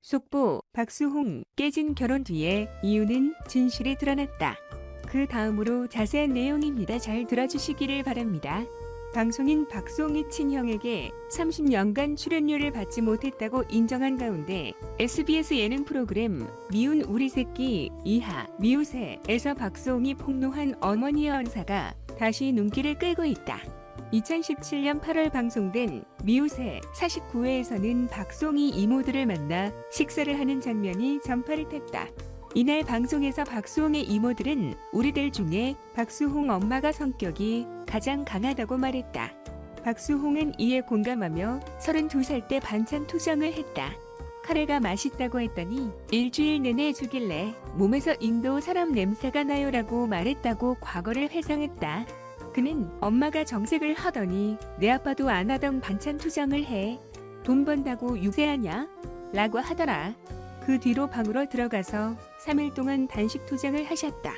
속보, 박수홍 깨진 결혼 뒤에 이유는 진실이 드러났다. 그 다음으로 자세한 내용입니다. 잘 들어주시기를 바랍니다. 방송인 박수홍의 친형에게 30년간 출연료를 받지 못했다고 인정한 가운데 SBS 예능 프로그램 미운 우리 새끼 이하 미우새에서 박수홍이 폭로한 어머니의 언사가 다시 눈길을 끌고 있다. 2017년 8월 방송된 미우새 49회에서는 박수홍이 이모들을 만나 식사를 하는 장면이 전파를 탔다. 이날 방송에서 박수홍의 이모들은 우리들 중에 박수홍 엄마가 성격이 가장 강하다고 말했다. 박수홍은 이에 공감하며 32살 때 반찬 투정을 했다. 카레가 맛있다고 했더니 일주일 내내 주길래 몸에서 인도 사람 냄새가 나요라고 말했다고 과거를 회상했다. 그는 엄마가 정색을 하더니 내 아빠도 안 하던 반찬 투정을 해. 돈 번다고 유세하냐? 라고 하더라. 그 뒤로 방으로 들어가서 3일 동안 단식 투정을 하셨다.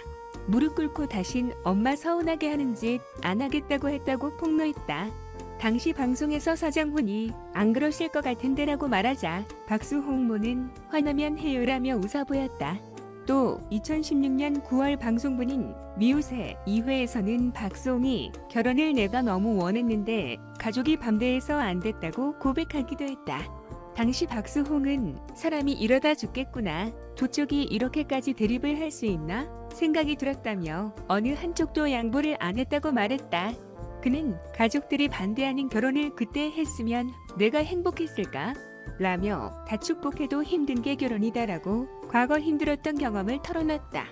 무릎 꿇고 다신 엄마 서운하게 하는 짓 안 하겠다고 했다고 폭로했다. 당시 방송에서 서장훈이 안 그러실 것 같은데라고 말하자 박수홍 모는 화나면 해요라며 웃어 보였다. 또 2016년 9월 방송분인 미우새 2회에서는 박수홍이 결혼을 내가 너무 원했는데 가족이 반대해서 안 됐다고 고백하기도 했다. 당시 박수홍은 사람이 이러다 죽겠구나. 두 쪽이 이렇게까지 대립을 할 수 있나? 생각이 들었다며 어느 한쪽도 양보를 안 했다고 말했다. 그는 가족들이 반대하는 결혼을 그때 했으면 내가 행복했을까? 라며 다 축복해도 힘든 게 결혼이다라고 과거 힘들었던 경험을 털어놨다.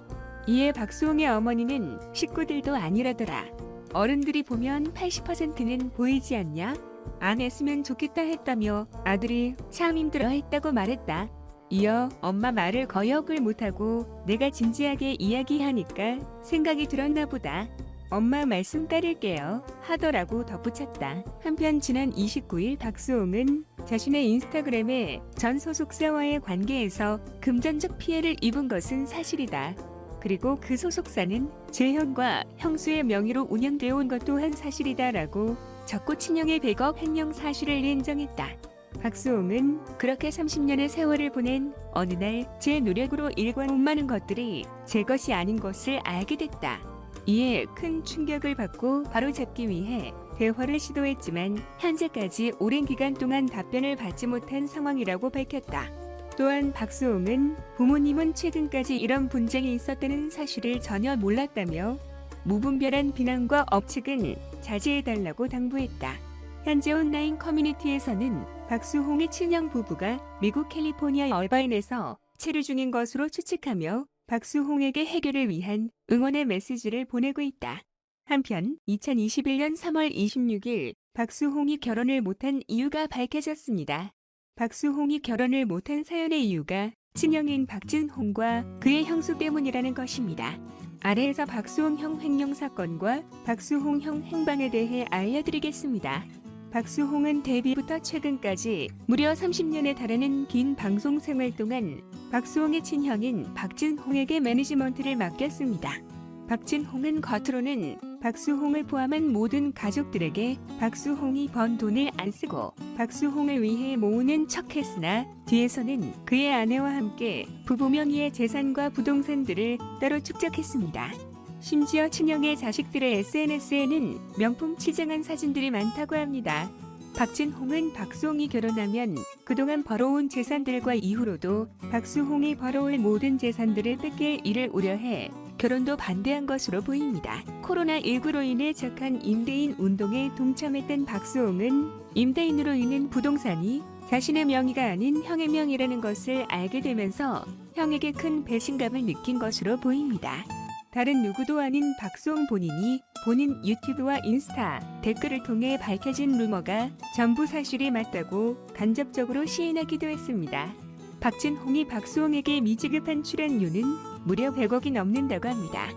이에 박수홍의 어머니는 식구들도 아니라더라. 어른들이 보면 80%는 보이지 않냐? 안 했으면 좋겠다 했다며 아들이 참 힘들어 했다고 말했다. 이어 엄마 말을 거역을 못하고 내가 진지하게 이야기하니까 생각이 들었나 보다. 엄마 말씀 따를게요 하더라고 덧붙였다. 한편 지난 29일 박수홍은 자신의 인스타그램에 전 소속사와의 관계에서 금전적 피해를 입은 것은 사실이다. 그리고 그 소속사는 제 형과 형수의 명의로 운영되어 온 것 또한 사실이다라고 적고 친형의 100억 횡령 사실을 인정했다. 박수홍은 그렇게 30년의 세월을 보낸 어느 날 제 노력으로 일과 많은 것들이 제 것이 아닌 것을 알게 됐다. 이에 큰 충격을 받고 바로잡기 위해 대화를 시도했지만 현재까지 오랜 기간 동안 답변을 받지 못한 상황이라고 밝혔다. 또한 박수홍은 부모님은 최근까지 이런 분쟁이 있었다는 사실을 전혀 몰랐다며 무분별한 비난과 억측은 자제해달라고 당부했다. 현재 온라인 커뮤니티에서는 박수홍의 친형 부부가 미국 캘리포니아 얼바인에서 체류 중인 것으로 추측하며 박수홍에게 해결을 위한 응원의 메시지를 보내고 있다. 한편 2021년 3월 26일 박수홍이 결혼을 못한 이유가 밝혀졌습니다. 박수홍이 결혼을 못한 사연의 이유가 친형인 박진홍과 그의 형수 때문이라는 것입니다. 아래에서 박수홍 형 횡령 사건과 박수홍 형 행방에 대해 알려드리겠습니다. 박수홍은 데뷔부터 최근까지 무려 30년에 달하는 긴 방송 생활 동안 박수홍의 친형인 박진홍에게 매니지먼트를 맡겼습니다. 박진홍은 겉으로는 박수홍을 포함한 모든 가족들에게 박수홍이 번 돈을 안 쓰고 박수홍을 위해 모으는 척했으나 뒤에서는 그의 아내와 함께 부부 명의의 재산과 부동산들을 따로 축적했습니다. 심지어 친형의 자식들의 SNS에는 명품 치장한 사진들이 많다고 합니다. 박진홍은 박수홍이 결혼하면 그동안 벌어온 재산들과 이후로도 박수홍이 벌어올 모든 재산들을 뺏길 일을 우려해 결혼도 반대한 것으로 보입니다. 코로나19로 인해 시작한 임대인 운동에 동참했던 박수홍은 임대인으로 인한 부동산이 자신의 명의가 아닌 형의 명의라는 것을 알게 되면서 형에게 큰 배신감을 느낀 것으로 보입니다. 다른 누구도 아닌 박수홍 본인이 본인 유튜브와 인스타 댓글을 통해 밝혀진 루머가 전부 사실이 맞다고 간접적으로 시인하기도 했습니다. 박진홍이 박수홍에게 미지급한 출연료는 무려 100억이 넘는다고 합니다.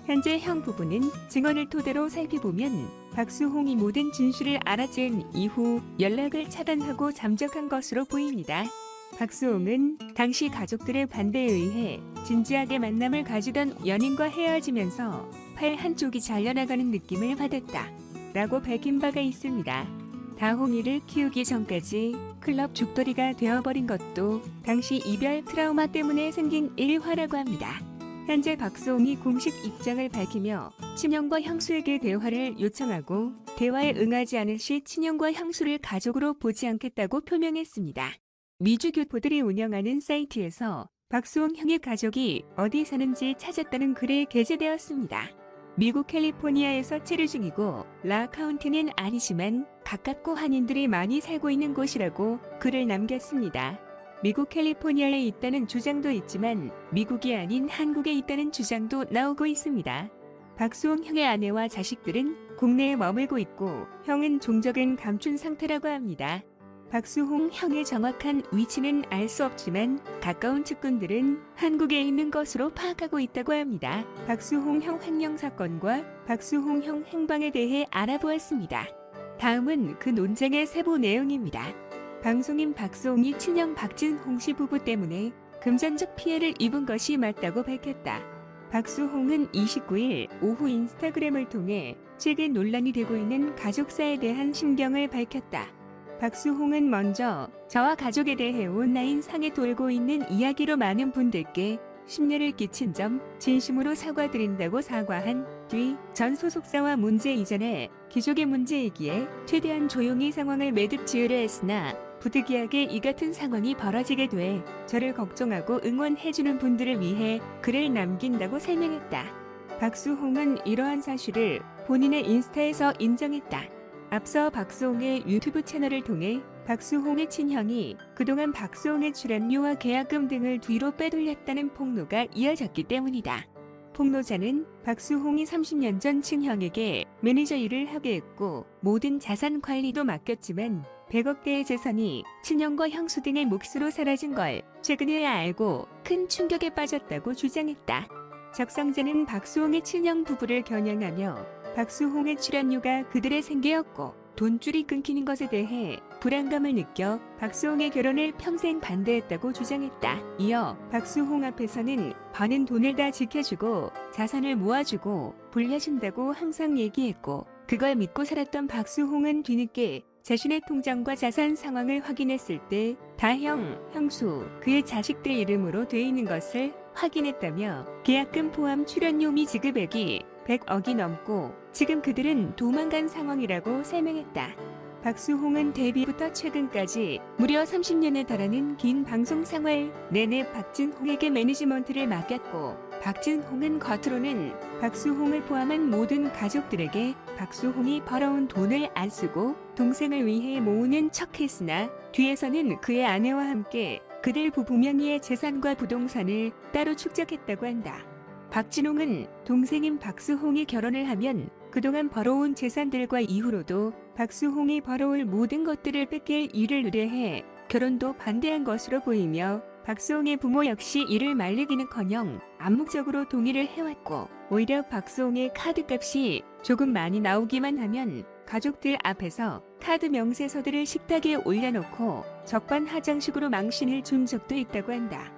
현재 형 부부는 증언을 토대로 살펴보면 박수홍이 모든 진실을 알아챈 이후 연락을 차단하고 잠적한 것으로 보입니다. 박수홍은 당시 가족들의 반대에 의해 진지하게 만남을 가지던 연인과 헤어지면서 팔 한쪽이 잘려나가는 느낌을 받았다 라고 밝힌 바가 있습니다. 다홍이를 키우기 전까지 클럽 죽돌이가 되어버린 것도 당시 이별 트라우마 때문에 생긴 일화라고 합니다. 현재 박수홍이 공식 입장을 밝히며 친형과 형수에게 대화를 요청하고 대화에 응하지 않을 시 친형과 형수를 가족으로 보지 않겠다고 표명했습니다. 미주 교포들이 운영하는 사이트에서 박수홍 형의 가족이 어디 사는지 찾았다는 글이 게재되었습니다. 미국 캘리포니아에서 체류 중이고 라 카운티는 아니지만 가깝고 한인들이 많이 살고 있는 곳이라고 글을 남겼습니다. 미국 캘리포니아에 있다는 주장도 있지만 미국이 아닌 한국에 있다는 주장도 나오고 있습니다. 박수홍 형의 아내와 자식들은 국내에 머물고 있고 형은 종적은 감춘 상태라고 합니다. 박수홍 형의 정확한 위치는 알 수 없지만 가까운 측근들은 한국에 있는 것으로 파악하고 있다고 합니다. 박수홍 형 횡령 사건과 박수홍 형 행방에 대해 알아보았습니다. 다음은 그 논쟁의 세부 내용입니다. 방송인 박수홍이 친형 박진홍 씨 부부 때문에 금전적 피해를 입은 것이 맞다고 밝혔다. 박수홍은 29일 오후 인스타그램을 통해 최근 논란이 되고 있는 가족사에 대한 심경을 밝혔다. 박수홍은 먼저 저와 가족에 대해 온라인 상에 돌고 있는 이야기로 많은 분들께 심려를 끼친 점 진심으로 사과드린다고 사과한 뒤 전 소속사와 문제 이전에 기족의 문제이기에 최대한 조용히 상황을 매듭 지으려 했으나 부득이하게 이 같은 상황이 벌어지게 돼 저를 걱정하고 응원해주는 분들을 위해 글을 남긴다고 설명했다. 박수홍은 이러한 사실을 본인의 인스타에서 인정했다. 앞서 박수홍의 유튜브 채널을 통해 박수홍의 친형이 그동안 박수홍의 출연료와 계약금 등을 뒤로 빼돌렸다는 폭로가 이어졌기 때문이다. 폭로자는 박수홍이 30년 전 친형에게 매니저 일을 하게 했고 모든 자산 관리도 맡겼지만 100억대의 재산이 친형과 형수 등의 몫으로 사라진 걸 최근에야 알고 큰 충격에 빠졌다고 주장했다. 적성자는 박수홍의 친형 부부를 겨냥하며 박수홍의 출연료가 그들의 생계였고 돈줄이 끊기는 것에 대해 불안감을 느껴 박수홍의 결혼을 평생 반대했다고 주장했다. 이어 박수홍 앞에서는 버는 돈을 다 지켜주고 자산을 모아주고 불려준다고 항상 얘기했고 그걸 믿고 살았던 박수홍은 뒤늦게 자신의 통장과 자산 상황을 확인했을 때 다형, 형수, 그의 자식들 이름으로 돼 있는 것을 확인했다며 계약금 포함 출연료 미 지급액이 100억이 넘고 지금 그들은 도망간 상황이라고 설명했다. 박수홍은 데뷔부터 최근까지 무려 30년에 달하는 긴 방송 생활 내내 박진홍에게 매니지먼트를 맡겼고 박진홍은 겉으로는 박수홍을 포함한 모든 가족들에게 박수홍이 벌어온 돈을 안 쓰고 동생을 위해 모으는 척했으나 뒤에서는 그의 아내와 함께 그들 부부 명의의 재산과 부동산을 따로 축적했다고 한다. 박진홍은 동생인 박수홍이 결혼을 하면 그동안 벌어온 재산들과 이후로도 박수홍이 벌어올 모든 것들을 뺏길 일을 의뢰해 결혼도 반대한 것으로 보이며 박수홍의 부모 역시 이를 말리기는커녕 암묵적으로 동의를 해왔고 오히려 박수홍의 카드값이 조금 많이 나오기만 하면 가족들 앞에서 카드 명세서들을 식탁에 올려놓고 적반하장식으로 망신을 준 적도 있다고 한다.